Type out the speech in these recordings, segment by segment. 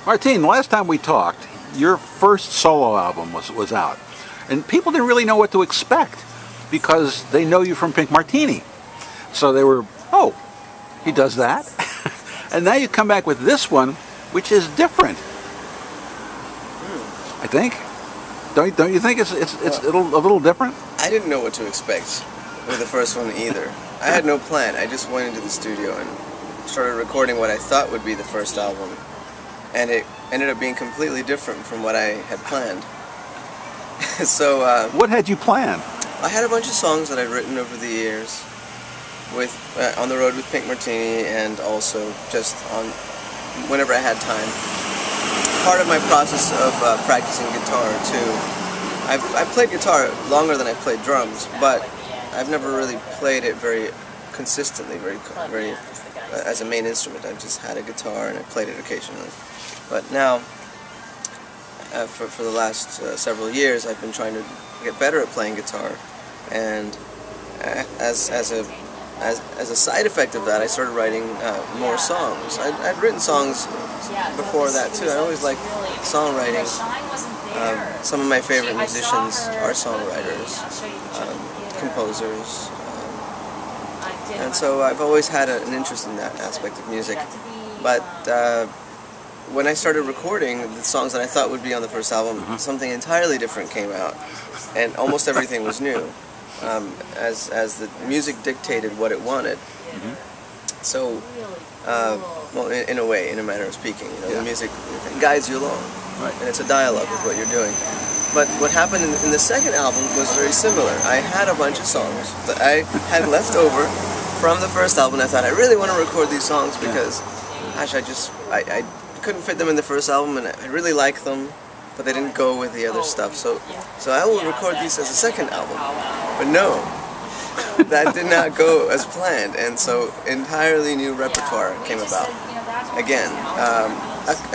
Martine, the last time we talked, your first solo album was out. And people didn't really know what to expect because they know you from Pink Martini. So they were, oh, he does that? And now you come back with this one, which is different. I think. Don't you think it's a little different? I didn't know what to expect with the first one either. I had no plan. I just went into the studio and started recording what I thought would be the first album. And it ended up being completely different from what I had planned. So what had you planned? I had a bunch of songs that I'd written over the years with on the road with Pink Martini, and also just on whenever I had time. Part of my process of practicing guitar too. I've played guitar longer than I played drums, but I've never really played it very consistently, very as a main instrument. I've just had a guitar and I played it occasionally. But now, for the last several years, I've been trying to get better at playing guitar, and as a side effect of that, I started writing more songs. I'd written songs before that too. I always liked songwriting. Some of my favorite musicians are songwriters, composers, and so I've always had an interest in that aspect of music. But when I started recording the songs that I thought would be on the first album, something entirely different came out, and almost everything was new, as the music dictated what it wanted. So, well, in a way, in a manner of speaking, you know, the music guides you along, and it's a dialogue with what you're doing. But what happened in the second album was very similar. I had a bunch of songs that I had left over from the first album. I thought, I really want to record these songs because, gosh, I couldn't fit them in the first album, and I really liked them, but they didn't go with the other stuff. So I will record these as a second album. But no, that did not go as planned, and so entirely new repertoire came about. Again,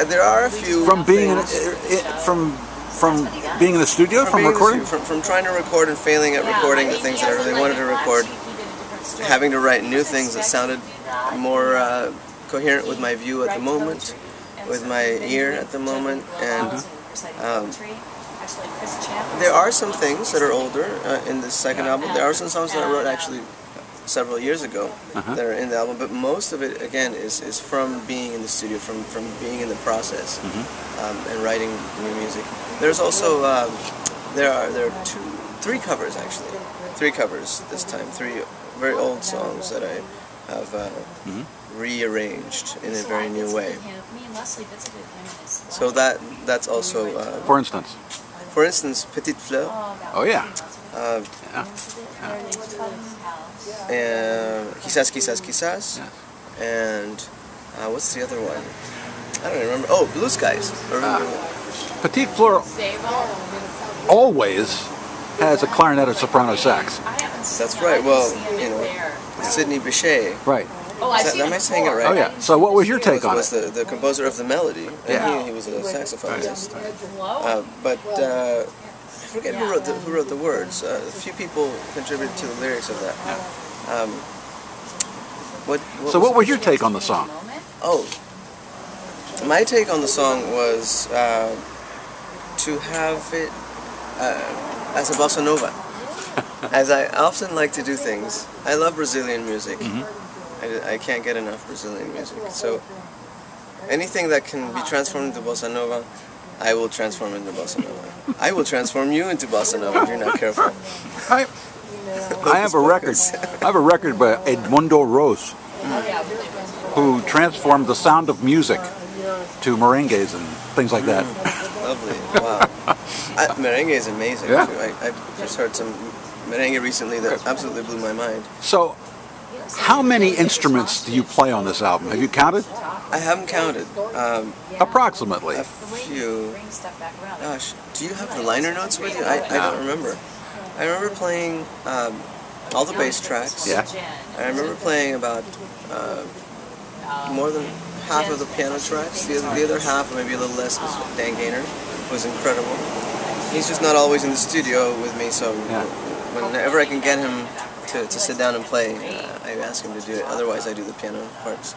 there are a few from being from being in the studio, from recording, from trying to record and failing at recording the things that I really wanted to record, having to write new things that sounded more coherent with my view at the moment, with my ear at the moment, and there are some things that are older in the second album. There are some songs that I wrote actually several years ago that are in the album, but most of it, again, is from being in the studio, from being in the process, and writing new music. There's also there are three covers actually, this time, three very old songs that I have rearranged in a very new way. So that's also for instance, Petite Fleur. Oh yeah. And Quizás, Quizás, Quizás, and what's the other one? I don't remember. Oh, Blue Skies. Petite Fleur always has a clarinet or soprano sax. That's right. Well, you know, Sidney Bechet. Right. Am I saying it right? Oh yeah. So what was your take on it? Was the composer of the melody. Yeah. He was a saxophonist. But I forget who wrote the words. A few people contributed to the lyrics of that. What was your take on the song? Oh, my take on the song was to have it as a bossa nova. As I often like to do things. I love Brazilian music. I can't get enough Brazilian music. So anything that can be transformed into bossa nova, I will transform into bossa nova. I will transform you into bossa nova if you're not careful. I have a record. I have a record by Edmundo Rose, who transformed the sound of music to merengues and things like that. Lovely. Wow. Merengue is amazing too. I just heard some merengue recently that absolutely blew my mind. So, how many instruments do you play on this album? Have you counted? I haven't counted. Approximately. A few. Gosh, do you have the liner notes with you? I don't remember. I remember playing all the bass tracks. Yeah. I remember playing about more than half of the piano tracks. The other half, or maybe a little less, was Dan Gaynor. Was incredible. He's just not always in the studio with me, so whenever I can get him to sit down and play, I ask him to do it. Otherwise, I do the piano parts.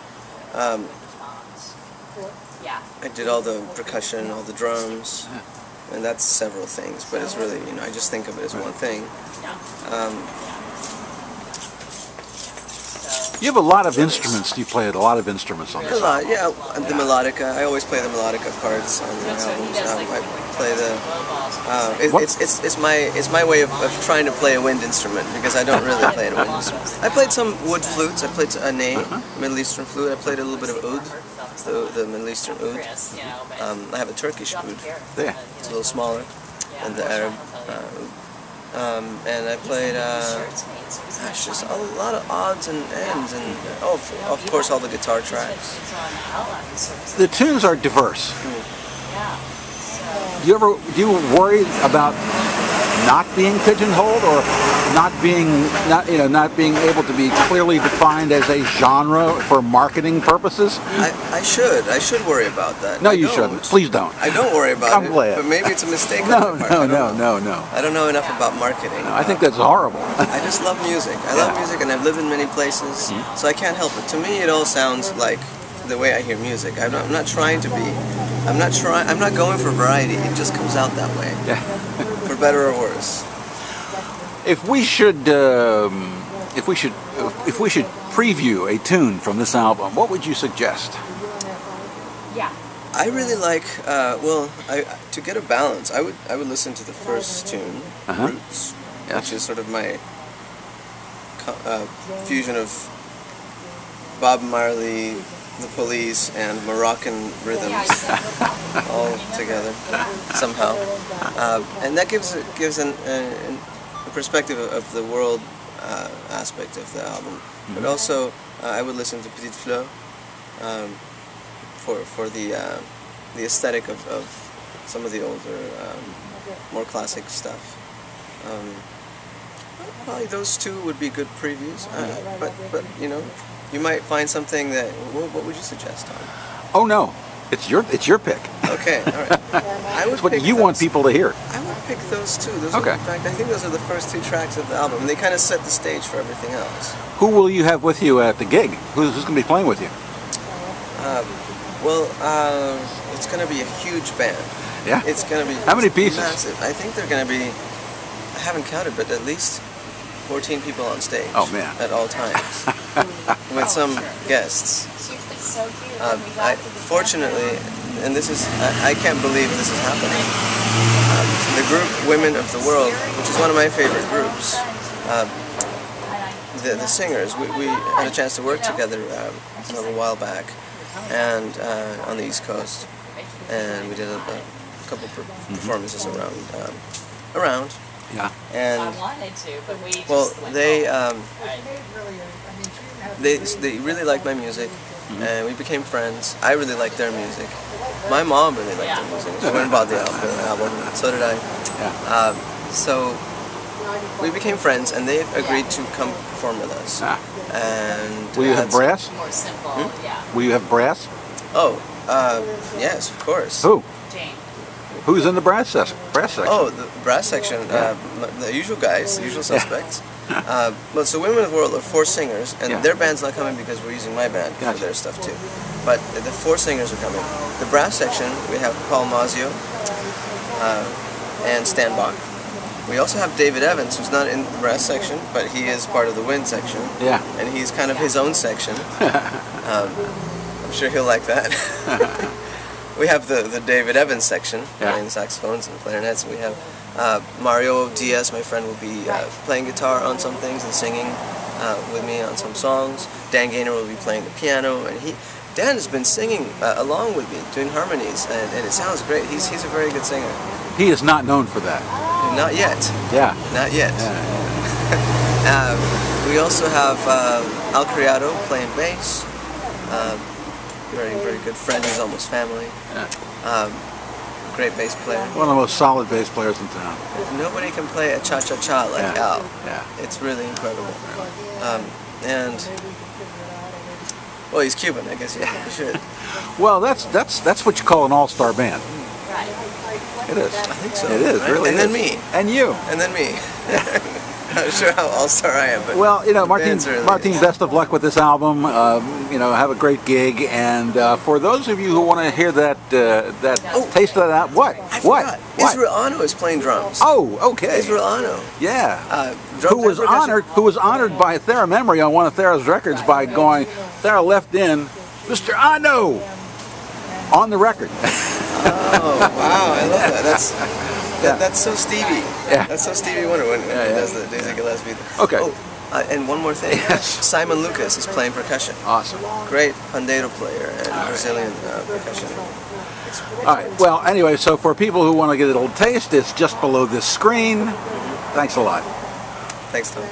I did all the percussion, all the drums, and that's several things. But it's really, you know, I just think of it as one thing. You have a lot of instruments. You played a lot of instruments on this. A lot, yeah. The melodica. I always play the melodica parts on the albums. I play the. It's my way of trying to play a wind instrument because I don't really play a wind instrument. I played some wood flutes. I played a ney, Middle Eastern flute. I played a little bit of oud, the Middle Eastern oud. I have a Turkish oud. Yeah. It's a little smaller than the Arab oud. And I played, just a lot of odds and ends, and of course all the guitar tracks. The tunes are diverse. Do you worry about not being pigeonholed or not being able to be clearly defined as a genre for marketing purposes? I should worry about that. No, you shouldn't. Please don't. I don't worry about I'm it. glad. But maybe it's a mistake. No. I don't know enough about marketing. No, I think that's horrible. I just love music. I love music, and I've lived in many places, so I can't help it. To me, it all sounds like the way I hear music. I'm not trying to be. I'm not going for variety. It just comes out that way. Yeah. For better or worse. If we should preview a tune from this album, what would you suggest? I really like. To get a balance, I would listen to the first tune, Roots, which is sort of my fusion of Bob Marley, The Police, and Moroccan rhythms all together somehow, and that gives a perspective of the world aspect of the album. But also, I would listen to Petite Fleur for the aesthetic of some of the older, more classic stuff. Probably those two would be good previews. But you know, you might find something that. What would you suggest, Tom? Oh no, it's your pick. Okay, all right. It's what you want people to hear. I would pick those two. In Okay. fact, I think those are the first two tracks of the album, and they kind of set the stage for everything else. Who will you have with you at the gig? Who's going to be playing with you? It's going to be a huge band. Yeah. It's going to be. How many pieces? Massive. I think they're going to be. I haven't counted, but at least 14 people on stage. Oh man! At all times, with some guests. Fortunately, and this is, I can't believe this is happening. The group Women of the World, which is one of my favorite groups, the singers, we had a chance to work together a little while back, and on the East Coast, and we did a couple performances around. Yeah. And I wanted to, but we just well, they really liked my music, and we became friends. I really liked their music. My mom really liked their music. She went and bought the album. So did I. Yeah. So we became friends, and they agreed to come perform with us. And will you have brass? more simple. Will you have brass? Oh, yes, of course. Who? Jane. Who's in the brass section? Oh, the brass section. The usual guys, the usual suspects. So Women of the World are 4 singers, and their band's not coming because we're using my band for their stuff too. But the 4 singers are coming. The brass section, we have Paul Mazio and Stan Bach. We also have David Evans, who's not in the brass section, but he is part of the wind section. Yeah. And he's kind of his own section. I'm sure he'll like that. We have the David Evans section, playing saxophones and clarinets. We have Mario Diaz, my friend, will be playing guitar on some things and singing with me on some songs. Dan Gaynor will be playing the piano, and Dan has been singing along with me, doing harmonies, and it sounds great. He's a very good singer. He is not known for that. Not yet. Yeah. Not yet. Yeah. We also have Al Criado playing bass. Very, very good friend. He's almost family. Yeah. Great bass player. One of the most solid bass players in town. Nobody can play a cha-cha-cha like Al. Yeah. It's really incredible. And well, he's Cuban. I guess you should. Well, that's what you call an all-star band. Right. It is. I think so. It is, right? really. And then me. And you. And then me. not sure how all-star I am, but well, you know, Martin, really best of luck with this album. You know, have a great gig, and for those of you who want to hear that taste of that, what? I forgot. Israel Ano is playing drums. Oh, okay. Israel Ano. Yeah. Who was honored by Thera Memory on one of Thera's records by going, Thera left in Mr. Ano on the record. Oh, wow, I love that. That's so Stevie. Yeah. That's so Stevie Wonder when he does the Dizzy Gillespie. Okay. Oh, and one more thing. Yes. Simon Lucas is playing percussion. Awesome. Great pandeiro player and Brazilian percussion. All right. Well, anyway, so for people who want to get a little taste, it's just below this screen. Thanks a lot. Thanks, Tom.